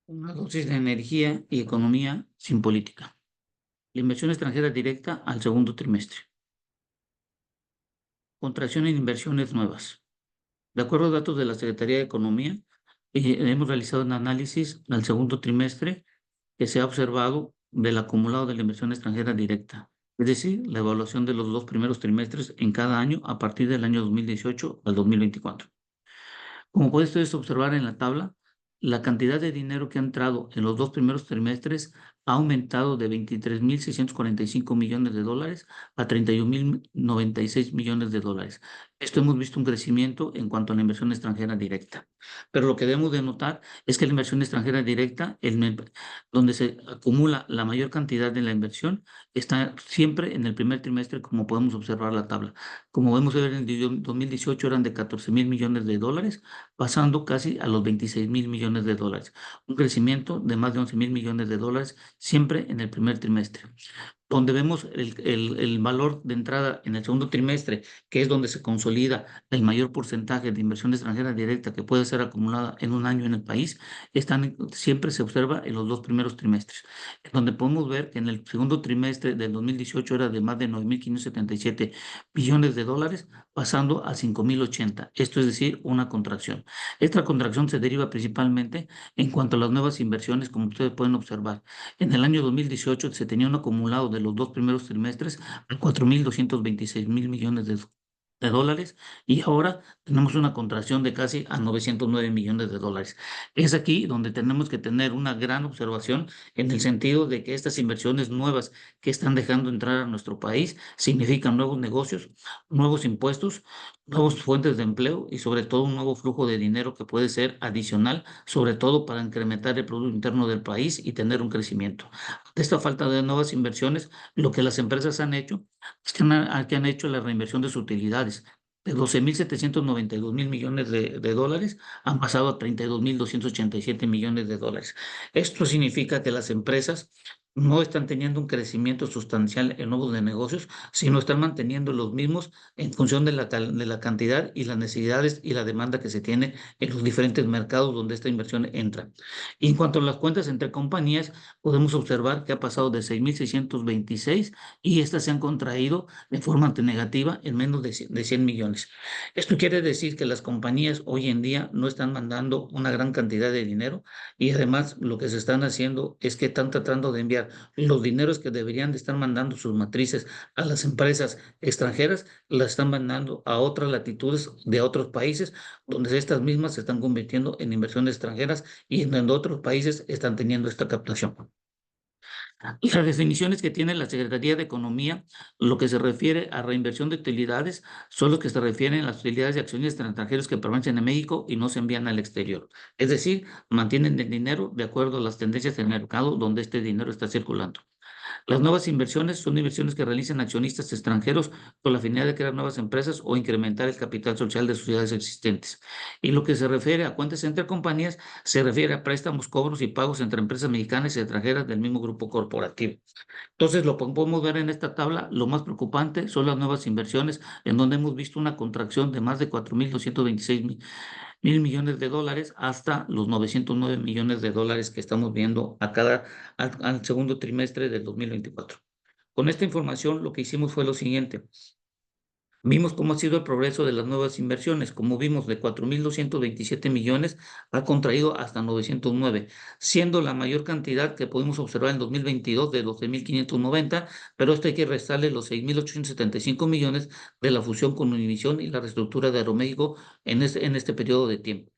Una dosis de energía y economía sin política. La inversión extranjera directa al segundo trimestre. Contracción en inversiones nuevas. De acuerdo a datos de la Secretaría de Economía, hemos realizado un análisis al segundo trimestre que se ha observado del acumulado de la inversión extranjera directa, es decir, la evaluación de los dos primeros trimestres en cada año a partir del año 2018 al 2024. Como puede ustedes observar en la tabla, la cantidad de dinero que ha entrado en los dos primeros trimestres ha aumentado de 23.645 millones de dólares a 31.096 millones de dólares. Esto hemos visto un crecimiento en cuanto a la inversión extranjera directa. Pero lo que debemos de notar es que la inversión extranjera directa, donde se acumula la mayor cantidad de la inversión, está siempre en el primer trimestre, como podemos observar la tabla. Como vemos ver, en el 2018 eran de 14.000 millones de dólares, pasando casi a los 26.000 millones de dólares, un crecimiento de más de 11.000 millones de dólares siempre en el primer trimestre. Donde vemos el valor de entrada en el segundo trimestre, que es donde se consolida el mayor porcentaje de inversión extranjera directa que puede ser acumulada en un año en el país, siempre se observa en los dos primeros trimestres, donde podemos ver que en el segundo trimestre del 2018 era de más de 9.577 billones de dólares, pasando a 5.080, esto es decir, una contracción. Esta contracción se deriva principalmente en cuanto a las nuevas inversiones, como ustedes pueden observar. En el año 2018 se tenía un acumulado de los dos primeros trimestres a 4.226.000 millones de dólares, y ahora tenemos una contracción de casi a 909 millones de dólares. Es aquí donde tenemos que tener una gran observación en el sentido de que estas inversiones nuevas que están dejando entrar a nuestro país significan nuevos negocios, nuevos impuestos, nuevas fuentes de empleo y sobre todo un nuevo flujo de dinero que puede ser adicional, sobre todo para incrementar el Producto Interno del país y tener un crecimiento. De esta falta de nuevas inversiones, lo que las empresas han hecho es que han hecho la reinversión de sus utilidades. De 12.792 mil millones de dólares han pasado a 32.287 millones de dólares. Esto significa que las empresas no están teniendo un crecimiento sustancial en nuevos de negocios, sino están manteniendo los mismos en función de de la cantidad y las necesidades y la demanda que se tiene en los diferentes mercados donde esta inversión entra. Y en cuanto a las cuentas entre compañías, podemos observar que ha pasado de 6.626 y estas se han contraído de forma negativa en menos de 100 millones. Esto quiere decir que las compañías hoy en día no están mandando una gran cantidad de dinero, y además lo que se están haciendo es que están tratando de enviar los dineros que deberían de estar mandando sus matrices a las empresas extranjeras, las están mandando a otras latitudes de otros países, donde estas mismas se están convirtiendo en inversiones extranjeras y en donde otros países están teniendo esta captación. Las definiciones que tiene la Secretaría de Economía, lo que se refiere a reinversión de utilidades, son los que se refieren a las utilidades de acciones de extranjeros que permanecen en México y no se envían al exterior. Es decir, mantienen el dinero de acuerdo a las tendencias del mercado donde este dinero está circulando. Las nuevas inversiones son inversiones que realizan accionistas extranjeros con la finalidad de crear nuevas empresas o incrementar el capital social de sociedades existentes. Y lo que se refiere a cuentas entre compañías, se refiere a préstamos, cobros y pagos entre empresas mexicanas y extranjeras del mismo grupo corporativo. Entonces, lo que podemos ver en esta tabla, lo más preocupante son las nuevas inversiones, en donde hemos visto una contracción de más de 4.226 mil millones de dólares hasta los 909 millones de dólares que estamos viendo al segundo trimestre del 2024. Con esta información, lo que hicimos fue lo siguiente. Vimos cómo ha sido el progreso de las nuevas inversiones. Como vimos, de 4.227 millones ha contraído hasta 909, siendo la mayor cantidad que pudimos observar en 2022 de 12.590, pero esto hay que restarle los 6.875 millones de la fusión con Univisión y la reestructura de Aeroméxico en este periodo de tiempo.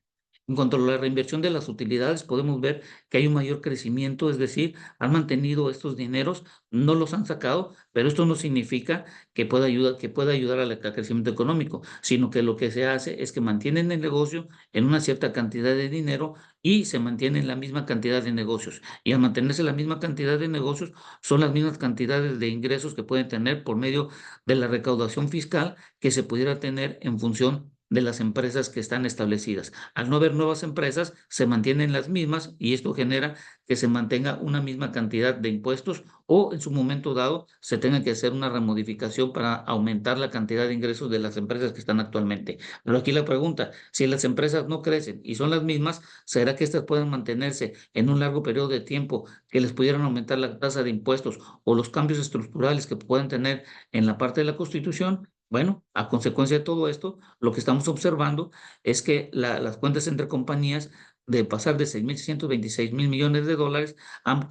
En cuanto a la reinversión de las utilidades, podemos ver que hay un mayor crecimiento, es decir, han mantenido estos dineros, no los han sacado, pero esto no significa que pueda ayudar al crecimiento económico, sino que lo que se hace es que mantienen el negocio en una cierta cantidad de dinero y se mantiene la misma cantidad de negocios. Y al mantenerse la misma cantidad de negocios, son las mismas cantidades de ingresos que pueden tener por medio de la recaudación fiscal que se pudiera tener en función de las empresas que están establecidas. Al no haber nuevas empresas, se mantienen las mismas y esto genera que se mantenga una misma cantidad de impuestos o en su momento dado se tenga que hacer una remodificación para aumentar la cantidad de ingresos de las empresas que están actualmente. Pero aquí la pregunta, si las empresas no crecen y son las mismas, ¿será que estas pueden mantenerse en un largo periodo de tiempo, que les pudieran aumentar la tasa de impuestos o los cambios estructurales que pueden tener en la parte de la Constitución? Bueno, a consecuencia de todo esto, lo que estamos observando es que las cuentas entre compañías de pasar de 6.626 mil millones de dólares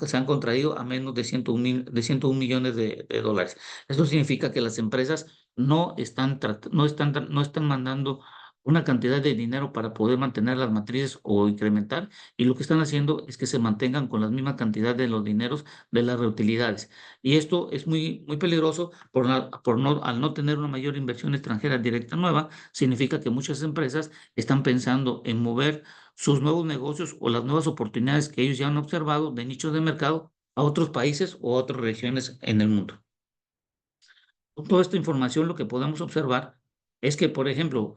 se han contraído a menos de 101 millones de dólares. Esto significa que las empresas no están mandando una cantidad de dinero para poder mantener las matrices o incrementar, y lo que están haciendo es que se mantengan con la misma cantidad de los dineros de las reutilidades. Y esto es muy peligroso al no tener una mayor inversión extranjera directa nueva, significa que muchas empresas están pensando en mover sus nuevos negocios o las nuevas oportunidades que ellos ya han observado de nichos de mercado a otros países o a otras regiones en el mundo. Con toda esta información, lo que podemos observar es que, por ejemplo,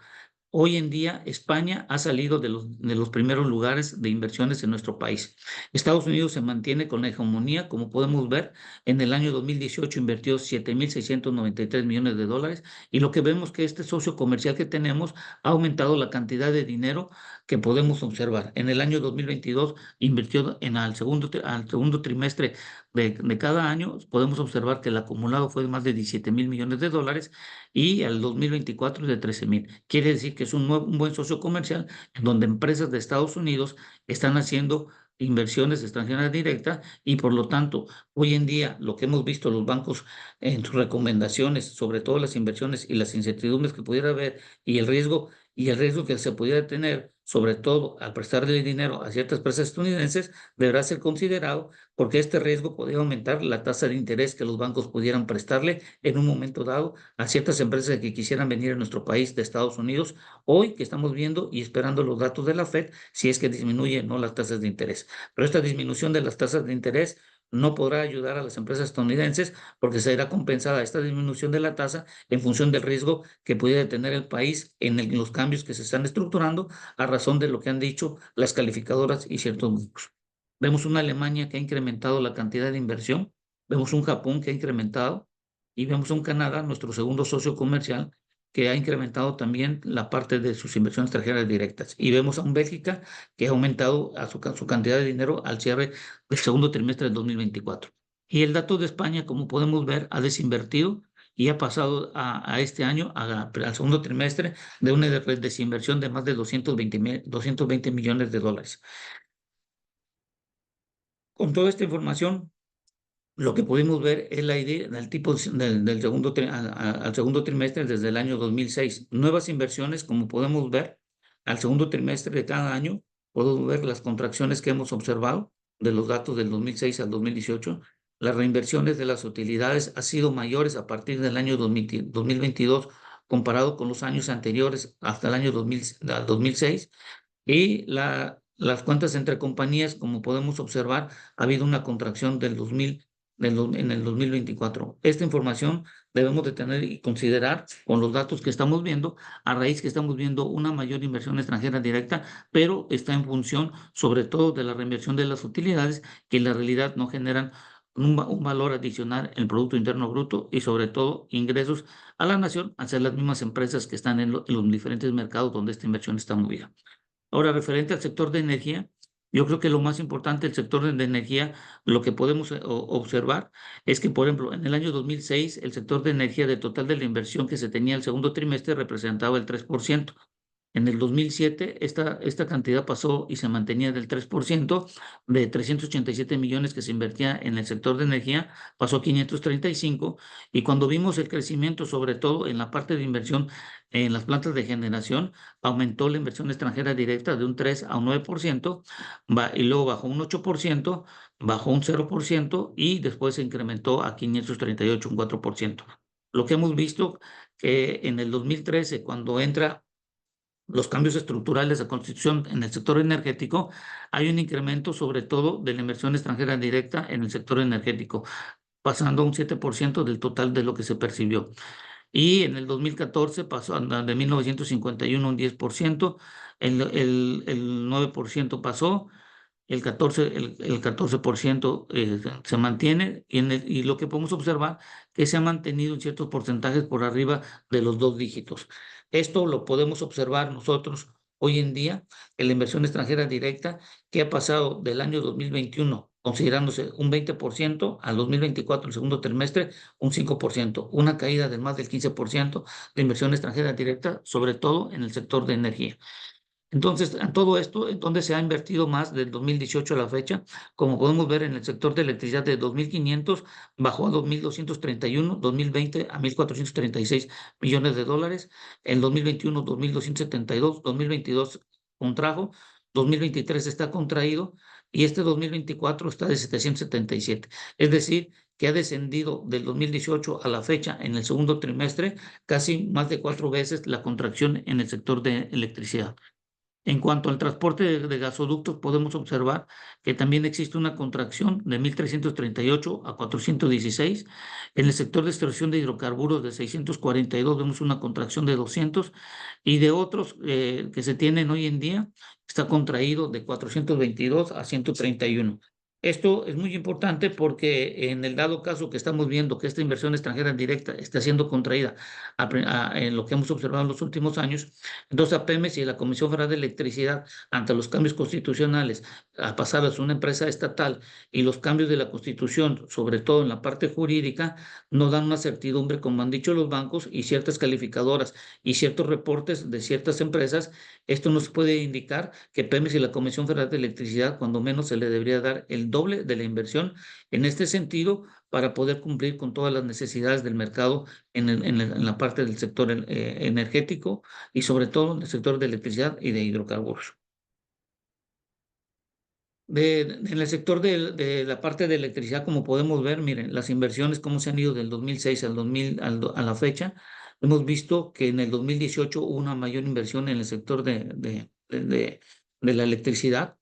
hoy en día España ha salido de los primeros lugares de inversiones en nuestro país. Estados Unidos se mantiene con la hegemonía, como podemos ver, en el año 2018 invirtió 7.693 millones de dólares, y lo que vemos que este socio comercial que tenemos ha aumentado la cantidad de dinero que podemos observar. En el año 2022 invirtió al segundo trimestre de cada año, podemos observar que el acumulado fue de más de 17.000 millones de dólares y al 2024 de 13.000. Quiere decir que es un buen socio comercial en donde empresas de Estados Unidos están haciendo inversiones extranjeras directas, y por lo tanto, hoy en día lo que hemos visto los bancos en sus recomendaciones, sobre todo las inversiones y las incertidumbres que pudiera haber y el riesgo que se pudiera tener, sobre todo al prestarle dinero a ciertas empresas estadounidenses, deberá ser considerado, porque este riesgo podría aumentar la tasa de interés que los bancos pudieran prestarle en un momento dado a ciertas empresas que quisieran venir a nuestro país de Estados Unidos, hoy que estamos viendo y esperando los datos de la Fed, si es que disminuyen no las tasas de interés. Pero esta disminución de las tasas de interés no podrá ayudar a las empresas estadounidenses, porque será compensada esta disminución de la tasa en función del riesgo que pudiera tener el país en los cambios que se están estructurando a razón de lo que han dicho las calificadoras y ciertos grupos. Vemos una Alemania que ha incrementado la cantidad de inversión, vemos un Japón que ha incrementado, y vemos un Canadá, nuestro segundo socio comercial, que ha incrementado también la parte de sus inversiones extranjeras directas. Y vemos a un Bélgica que ha aumentado su cantidad de dinero al cierre del segundo trimestre del 2024. Y el dato de España, como podemos ver, ha desinvertido y ha pasado a este año, al segundo trimestre, de una desinversión de más de 220 millones de dólares. Con toda esta información, lo que pudimos ver es la idea del tipo del al segundo trimestre desde el año 2006. Nuevas inversiones, como podemos ver, al segundo trimestre de cada año, podemos ver las contracciones que hemos observado de los datos del 2006 al 2018. Las reinversiones de las utilidades han sido mayores a partir del año 2022 comparado con los años anteriores hasta el año 2006. Y las cuentas entre compañías, como podemos observar, ha habido una contracción en el 2024. Esta información debemos de tener y considerar con los datos que estamos viendo, a raíz que estamos viendo una mayor inversión extranjera directa, pero está en función sobre todo de la reinversión de las utilidades, que en la realidad no generan un valor adicional en el Producto Interno Bruto y sobre todo ingresos a la nación, al ser las mismas empresas que están en los diferentes mercados donde esta inversión está movida. Ahora, referente al sector de energía, yo creo que lo más importante del sector de energía, lo que podemos observar es que, por ejemplo, en el año 2006, el sector de energía del total de la inversión que se tenía el segundo trimestre representaba el 3%. En el 2007, esta cantidad pasó y se mantenía del 3%, de 387 millones que se invertía en el sector de energía, pasó a 535, y cuando vimos el crecimiento, sobre todo en la parte de inversión en las plantas de generación, aumentó la inversión extranjera directa de un 3 a un 9%, y luego bajó un 8%, bajó un 0%, y después se incrementó a 538, un 4%. Lo que hemos visto que en el 2013, cuando entra los cambios estructurales de constitución en el sector energético, hay un incremento sobre todo de la inversión extranjera directa en el sector energético, pasando a un 7% del total de lo que se percibió. Y en el 2014 pasó de 1951 un 10%, el 9% pasó, el 14% se mantiene y lo que podemos observar que se ha mantenido en ciertos porcentajes por arriba de los dos dígitos. Esto lo podemos observar nosotros hoy en día en la inversión extranjera directa que ha pasado del año 2021 considerándose un 20% al 2024, el segundo trimestre, un 5%, una caída de más del 15% de inversión extranjera directa, sobre todo en el sector de energía. Entonces, a todo esto, en donde se ha invertido más del 2018 a la fecha, como podemos ver en el sector de electricidad de 2.500, bajó a 2.231, 2020 a 1.436 millones de dólares, en 2021 2.272, 2022 contrajo, 2023 está contraído y este 2024 está de 777. Es decir, que ha descendido del 2018 a la fecha en el segundo trimestre casi más de 4 veces la contracción en el sector de electricidad. En cuanto al transporte de gasoductos, podemos observar que también existe una contracción de 1.338 a 416. En el sector de extracción de hidrocarburos de 642 vemos una contracción de 200 y de otros que se tienen hoy en día está contraído de 422 a 131. Esto es muy importante porque en el dado caso que estamos viendo que esta inversión extranjera directa está siendo contraída en lo que hemos observado en los últimos años, entonces a Pemex y la Comisión Federal de Electricidad, ante los cambios constitucionales, a pasar a ser una empresa estatal y los cambios de la Constitución, sobre todo en la parte jurídica, no dan una certidumbre, como han dicho los bancos y ciertas calificadoras y ciertos reportes de ciertas empresas. Esto nos puede indicar que Pemex y la Comisión Federal de Electricidad, cuando menos, se le debería dar el doble de la inversión en este sentido para poder cumplir con todas las necesidades del mercado en la parte del sector energético y sobre todo en el sector de electricidad y de hidrocarburos. En el sector de la parte de electricidad, como podemos ver, miren, las inversiones, cómo se han ido del 2006 al 2000, a la fecha, hemos visto que en el 2018 hubo una mayor inversión en el sector de la electricidad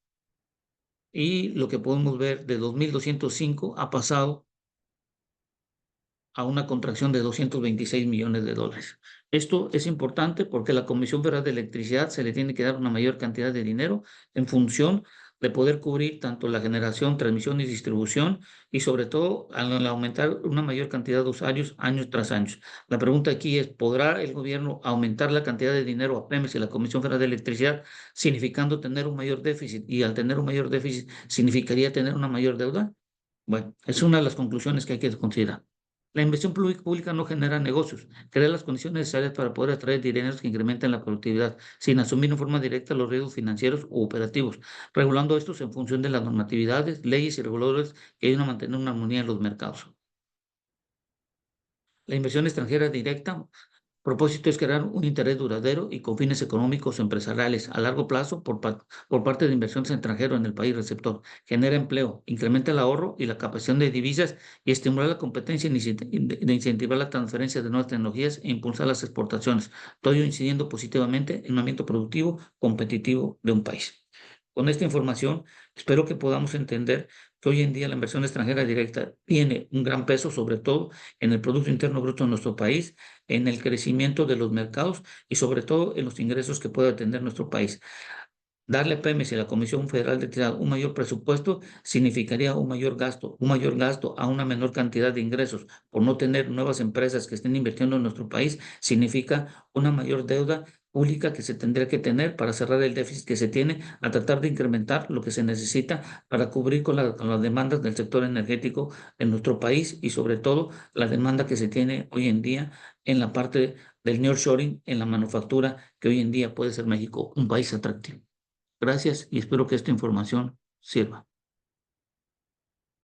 y lo que podemos ver de 2.205 ha pasado a una contracción de 226 millones de dólares. Esto es importante porque a la Comisión Federal de Electricidad se le tiene que dar una mayor cantidad de dinero en función de poder cubrir tanto la generación, transmisión y distribución y sobre todo al aumentar una mayor cantidad de usuarios años tras años. La pregunta aquí es, ¿podrá el gobierno aumentar la cantidad de dinero a Pemex y la Comisión Federal de Electricidad significando tener un mayor déficit? Y al tener un mayor déficit, ¿significaría tener una mayor deuda? Bueno, es una de las conclusiones que hay que considerar. La inversión pública no genera negocios, crea las condiciones necesarias para poder atraer dineros que incrementen la productividad, sin asumir en forma directa los riesgos financieros u operativos, regulando estos en función de las normatividades, leyes y reguladores que ayudan a mantener una armonía en los mercados. La inversión extranjera directa propósito es crear un interés duradero y con fines económicos o empresariales a largo plazo por parte de inversiones extranjeras en el país receptor. Genera empleo, incrementa el ahorro y la captación de divisas y estimular la competencia de incentivar la transferencia de nuevas tecnologías e impulsar las exportaciones, todo ello incidiendo positivamente en un ambiente productivo competitivo de un país. Con esta información, espero que podamos entender que hoy en día la inversión extranjera directa tiene un gran peso, sobre todo en el Producto Interno Bruto de nuestro país, en el crecimiento de los mercados y sobre todo en los ingresos que puede tener nuestro país. Darle a Pemex y a la Comisión Federal de Electricidad un mayor presupuesto significaría un mayor gasto a una menor cantidad de ingresos. Por no tener nuevas empresas que estén invirtiendo en nuestro país, significa una mayor deuda pública que se tendría que tener para cerrar el déficit que se tiene, a tratar de incrementar lo que se necesita para cubrir con las demandas del sector energético en nuestro país y sobre todo la demanda que se tiene hoy en día en la parte del nearshoring, en la manufactura, que hoy en día puede ser México un país atractivo. Gracias y espero que esta información sirva.